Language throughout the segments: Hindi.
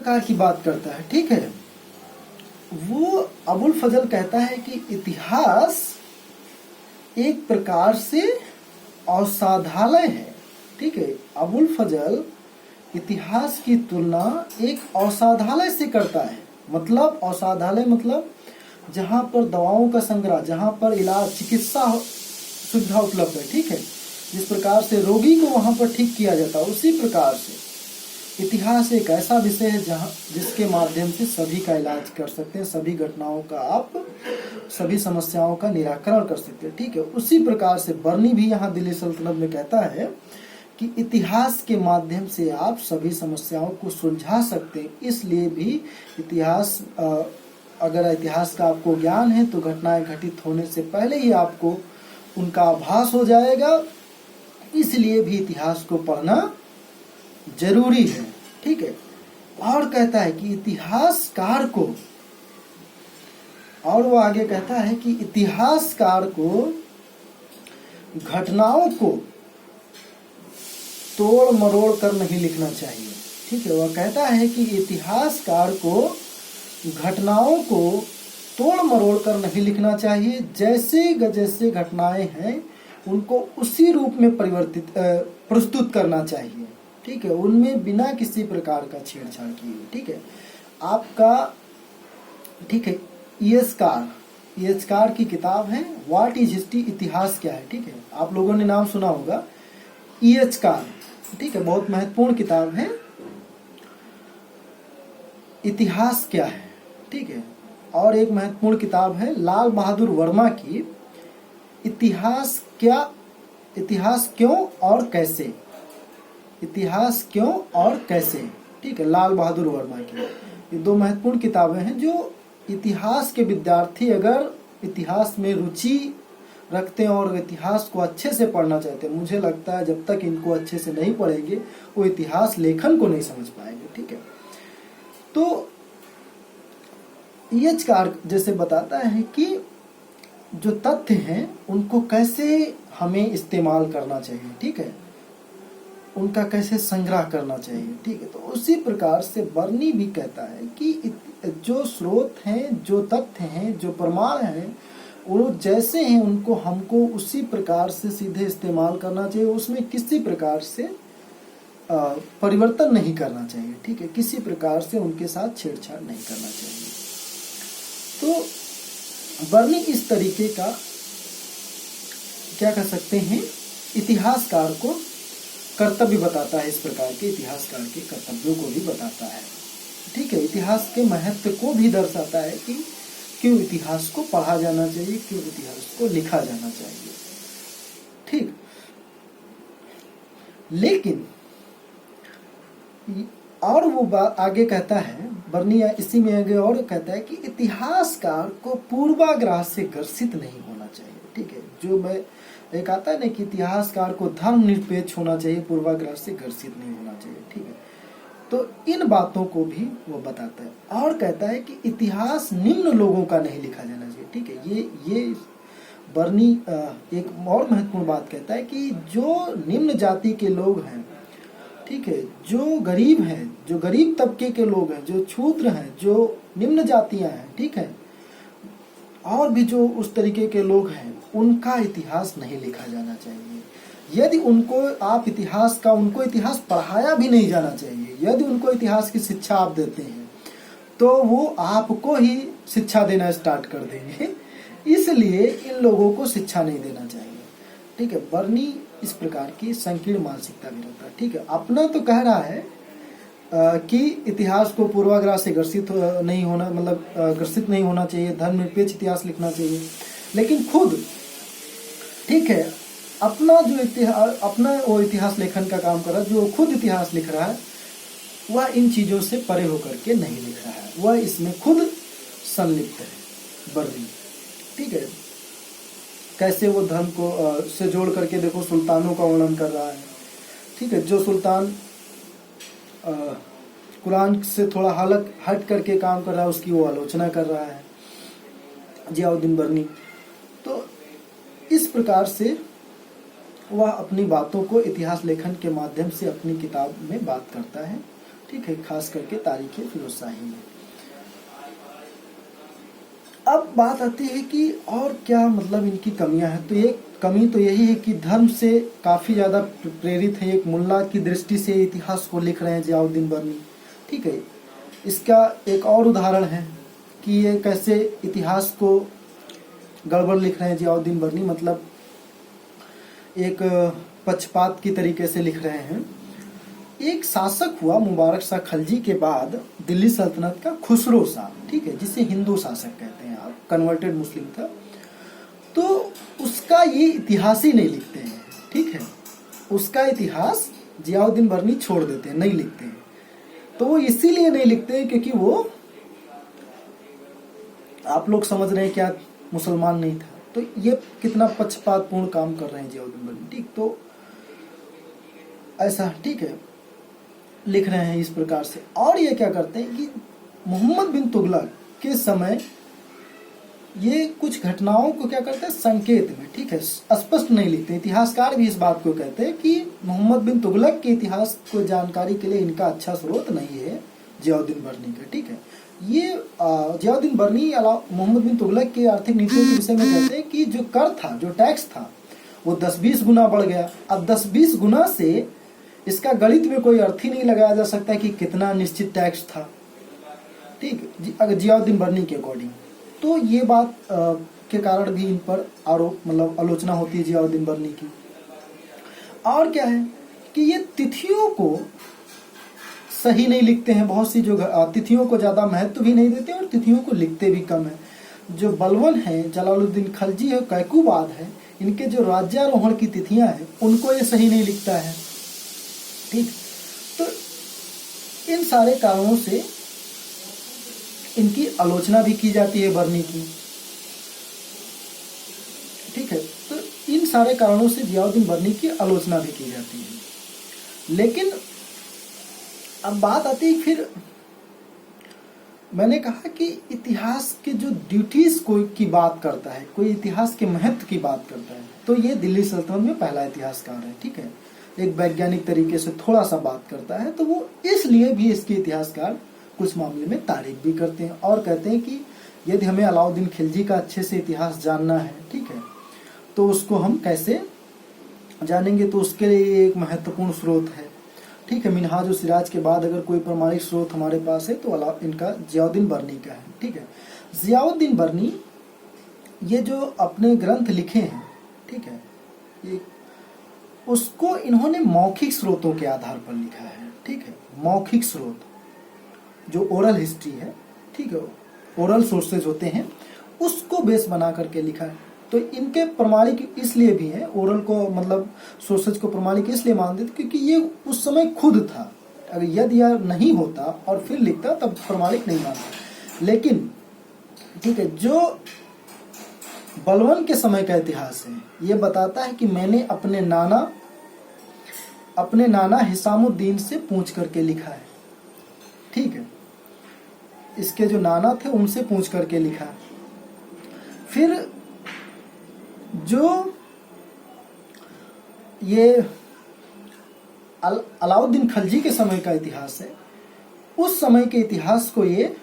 प्रकार की बात करता है, ठीक है। वो अबुल फजल कहता है कि इतिहास एक प्रकार से औषधालय है, ठीक है। अबुल फजल इतिहास की तुलना एक औषधालय से करता है। मतलब औषधालय मतलब जहाँ पर दवाओं का संग्रह, जहाँ पर इलाज चिकित्सा सुविधा उपलब्ध है, ठीक है। जिस प्रकार से रोगी को वहाँ पर ठीक किया जाता है, उसी प्रकार से इतिहास एक ऐसा विषय है जहाँ जिसके माध्यम से सभी का इलाज कर सकते हैं, सभी घटनाओं का आप सभी समस्याओं का निराकरण कर सकते हैं, ठीक है। उसी प्रकार से बर्नी भी यहाँ दिल्ली सल्तनत में कहता है कि इतिहास के माध्यम से आप सभी समस्याओं को सुलझा सकते हैं। इसलिए भी इतिहास अगर इतिहास का आपको ज्ञान है तो घटनाएं घटित होने से पहले ही आपको उनका आभास हो जाएगा। इसलिए भी इतिहास को पढ़ना जरूरी है, ठीक है। और कहता है कि इतिहासकार को, और वो आगे कहता है कि इतिहासकार को घटनाओं को तोड़ मरोड़ कर नहीं लिखना चाहिए, ठीक है। वह कहता है कि इतिहासकार को घटनाओं को तोड़ मरोड़ कर नहीं लिखना चाहिए, जैसे घटनाएं हैं उनको उसी रूप में प्रस्तुत करना चाहिए, ठीक है। उनमें बिना किसी प्रकार का छेड़छाड़ किए, ठीक है। आपका, ठीक है, ईएचकार की किताब है व्हाट इज हिस्ट्री, इतिहास क्या है, ठीक है। आप लोगों ने नाम सुना होगा ईएचकार, ठीक है। बहुत महत्वपूर्ण किताब है इतिहास क्या है, ठीक है। और एक महत्वपूर्ण किताब है लाल बहादुर वर्मा की इतिहास क्यों और कैसे, इतिहास क्यों और कैसे, ठीक है। लाल बहादुर वर्मा की ये दो महत्वपूर्ण किताबें हैं जो इतिहास के विद्यार्थी अगर इतिहास में रुचि रखते हैं और इतिहास को अच्छे से पढ़ना चाहते हैं, मुझे लगता है जब तक इनको अच्छे से नहीं पढ़ेंगे वो इतिहास लेखन को नहीं समझ पाएंगे, ठीक है। तो ईएचकार जैसे बताता है कि जो तथ्य हैं उनको कैसे हमें इस्तेमाल करना चाहिए, ठीक है, उनका कैसे संग्रह करना चाहिए, ठीक है। तो उसी प्रकार से बर्नी भी कहता है कि जो स्रोत हैं, जो तथ्य हैं, जो प्रमाण हैं, वो जैसे हैं उनको हमको उसी प्रकार से सीधे इस्तेमाल करना चाहिए, उसमें किसी प्रकार से परिवर्तन नहीं करना चाहिए, ठीक है। किसी प्रकार से उनके साथ छेड़छाड़ नहीं करना चाहिए। तो बर्नी इस तरीके का क्या कह सकते हैं, इतिहासकार को कर्तव्य बताता है, इस प्रकार के इतिहासकार के कर्तव्यों को भी बताता है, ठीक है। इतिहास के महत्व को भी दर्शाता है कि क्यों इतिहास को पढ़ा जाना चाहिए, क्यों इतिहास को लिखा जाना चाहिए, ठीक। लेकिन और वो बात आगे कहता है बर्नी, इसी में आगे और कहता है कि इतिहासकार को पूर्वाग्रह से ग्रसित नहीं होना चाहिए, ठीक है। जो मैं एक आता है ना कि इतिहासकार को धर्मनिरपेक्ष होना चाहिए, पूर्वाग्रह से ग्रसित नहीं होना चाहिए, ठीक है। तो इन बातों को भी वो बताता है और कहता है कि इतिहास निम्न लोगों का नहीं लिखा जाना चाहिए, ठीक है। ये बर्नी एक और महत्वपूर्ण बात कहता है कि जो निम्न जाति के लोग हैं, ठीक है, जो गरीब हैं, जो गरीब तबके के लोग हैं, जो क्षुद्र हैं, जो निम्न जातियां हैं, ठीक है, और भी जो उस तरीके के लोग हैं, उनका इतिहास नहीं लिखा जाना चाहिए। यदि उनको आप उनको इतिहास पढ़ाया भी नहीं जाना चाहिए। यदि उनको इतिहास की शिक्षा आप देते हैं तो वो आपको ही शिक्षा देना स्टार्ट कर देंगे, इसलिए इन लोगों को शिक्षा नहीं देना चाहिए, ठीक है। बर्नी इस प्रकार की संकीर्ण मानसिकता भी रखता है, ठीक है। अपना तो कह रहा है कि इतिहास को पूर्वाग्रह से ग्रसित नहीं होना, मतलब ग्रसित नहीं होना चाहिए, धर्मनिरपेक्ष इतिहास लिखना चाहिए, लेकिन खुद, ठीक है, अपना वो इतिहास लेखन का काम कर रहा है, जो खुद इतिहास लिख रहा है, वह इन चीजों से परे होकर के नहीं लिख रहा है, वह इसमें खुद संलिप्त है बर्नी, ठीक है। कैसे वो धर्म को से जोड़ करके देखो सुल्तानों का वर्णन कर रहा है, ठीक है। जो सुल्तान कुरान से थोड़ा हट करके काम कर रहा है, उसकी वो आलोचना कर रहा है जियाउद्दीन बर्नी। तो इस प्रकार से वह अपनी बातों को इतिहास लेखन के माध्यम से अपनी किताब में बात करता है, ठीक है, खास करके तारीख फिरोजशाही में। अब बात आती है कि और क्या मतलब इनकी कमियां हैं। तो एक कमी तो यही है कि धर्म से काफ़ी ज़्यादा प्रेरित है, एक मुल्ला की दृष्टि से इतिहास को लिख रहे हैं जियाउद्दीन बर्नी, ठीक है। इसका एक और उदाहरण है कि ये कैसे इतिहास को गड़बड़ लिख रहे हैं जियाउद्दीन बर्नी, मतलब एक पक्षपात की तरीके से लिख रहे हैं। एक शासक हुआ मुबारक शाह खलजी के बाद दिल्ली सल्तनत का खुसरो शाह, ठीक है, जिसे हिंदू शासक कहते हैं आप, कन्वर्टेड मुस्लिम था। तो उसका ये इतिहास ही नहीं लिखते हैं, ठीक है, उसका इतिहास जियाउद्दीन बर्नी छोड़ देते हैं, नहीं लिखते हैं। तो वो इसीलिए नहीं लिखते हैं क्योंकि वो, आप लोग समझ रहे हैं क्या, मुसलमान नहीं था। तो ये कितना पक्षपातपूर्ण काम कर रहे हैं जियाउद्दीन बर्नी, ठीक। तो ऐसा, ठीक है, लिख रहे हैं इस प्रकार से। और ये क्या करते हैं कि मोहम्मद बिन तुगलक के समय ये कुछ घटनाओं को क्या करते हैं, संकेत में, ठीक है, स्पष्ट नहीं लिखते। इतिहासकार भी इस बात को कहते हैं कि मोहम्मद बिन तुगलक के इतिहास को जानकारी के लिए इनका अच्छा स्रोत नहीं है जियाउद्दीन बर्नी का, ठीक है। ये जियाउद्दीन बर्नी मोहम्मद बिन तुगलक की आर्थिक नीतियों के विषय में कहते हैं कि जो कर था, जो टैक्स था, वो 10-20 गुना बढ़ गया। अब 10-20 गुना से इसका गणित में कोई अर्थ ही नहीं लगाया जा सकता कि कितना निश्चित टैक्स था, ठीक, अगर जियाउद्दीन बर्नी के अकॉर्डिंग। तो ये बात के कारण भी इन पर आरोप, मतलब आलोचना होती है जियाउद्दीन बर्नी की। और क्या है कि ये तिथियों को सही नहीं लिखते हैं, बहुत सी जो तिथियों को ज़्यादा महत्व भी नहीं देते और तिथियों को लिखते भी कम है। जो बलवन है, जलालुद्दीन खलजी है, कैकूबाद है, इनके जो राज्यारोहण की तिथियां हैं उनको ये सही नहीं लिखता है, ठीक। तो इन सारे कारणों से इनकी आलोचना भी की जाती है बर्नी की, ठीक है। तो इन सारे कारणों से जियाउद्दीन बर्नी की आलोचना भी की जाती है। लेकिन अब बात आती है, फिर मैंने कहा कि इतिहास के जो ड्यूटीज कोई की बात करता है, कोई इतिहास के महत्व की बात करता है, तो ये दिल्ली सल्तनत में पहला इतिहासकार है, ठीक है। एक वैज्ञानिक तरीके से थोड़ा सा बात करता है, तो वो इसलिए भी इसके इतिहासकार कुछ मामले में तारीफ भी करते हैं और कहते हैं कि यदि हमें अलाउद्दीन खिलजी का अच्छे से इतिहास जानना है, ठीक है, तो उसको हम कैसे जानेंगे, तो उसके लिए एक महत्वपूर्ण स्रोत है, ठीक है। मिनहाज और सिराज के बाद अगर कोई प्रमाणिक स्रोत हमारे पास है तो इनका जियाउद्दीन बर्नी का है, ठीक है। जियाउद्दीन बर्नी ये जो अपने ग्रंथ लिखे हैं, ठीक है, ये उसको इन्होंने मौखिक स्रोतों के आधार पर लिखा है, ठीक है। मौखिक स्रोत जो ओरल हिस्ट्री है, ठीक है, ओरल सोर्सेज होते हैं, उसको बेस बना करके लिखा है। तो इनके प्रमाणिक इसलिए भी हैं, ओरल को मतलब सोर्सेज को प्रमाणिक इसलिए मानते थे क्योंकि ये उस समय खुद था। अगर यदि यह नहीं होता और फिर लिखता तब प्रमाणिक नहीं मानता। लेकिन ठीक है, जो बलवन के समय का इतिहास है ये बताता है कि मैंने अपने नाना हिसामुद्दीन से पूछ करके लिखा है, ठीक है। इसके जो नाना थे उनसे पूछ करके लिखा है। फिर जो ये अलाउद्दीन खलजी के समय का इतिहास है, उस समय के इतिहास को ये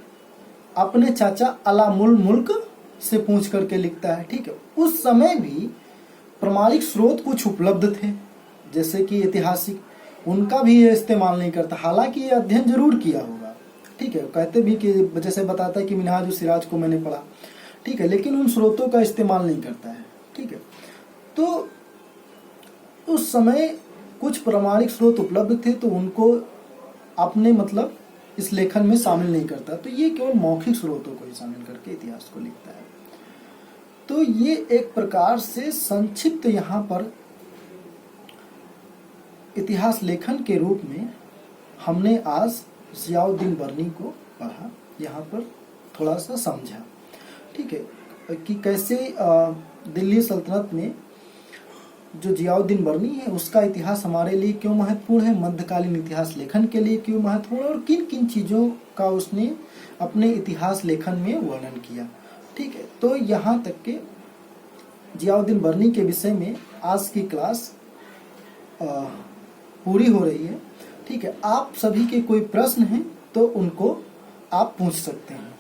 अपने चाचा अलामुल मुल्क से पूछ करके लिखता है, ठीक है। उस समय भी प्रमाणिक स्रोत कुछ उपलब्ध थे, जैसे कि ऐतिहासिक, उनका भी ये इस्तेमाल नहीं करता, हालांकि ये अध्ययन जरूर किया होगा, ठीक है। कहते भी कि जैसे बताता है कि मिनहाज और सिराज को मैंने पढ़ा, ठीक है, लेकिन उन स्रोतों का इस्तेमाल नहीं करता है, ठीक है। तो उस समय कुछ प्रमाणिक स्रोत उपलब्ध थे तो उनको अपने मतलब इस लेखन में शामिल नहीं करता, तो ये केवल मौखिक स्रोतों को ही शामिल करके इतिहास को लिखता है। तो ये एक प्रकार से संक्षिप्त यहाँ पर इतिहास लेखन के रूप में हमने आज जियाउद्दीन बर्नी को पढ़ा, यहाँ पर थोड़ा सा समझा, ठीक है, कि कैसे दिल्ली सल्तनत में जो जियाउद्दीन बर्नी है उसका इतिहास हमारे लिए क्यों महत्वपूर्ण है, मध्यकालीन इतिहास लेखन के लिए क्यों महत्वपूर्ण है और किन किन चीज़ों का उसने अपने इतिहास लेखन में वर्णन किया, ठीक है। तो यहाँ तक के जियाउद्दीन बर्नी के विषय में आज की क्लास पूरी हो रही है, ठीक है, आप सभी के कोई प्रश्न हैं तो उनको आप पूछ सकते हैं।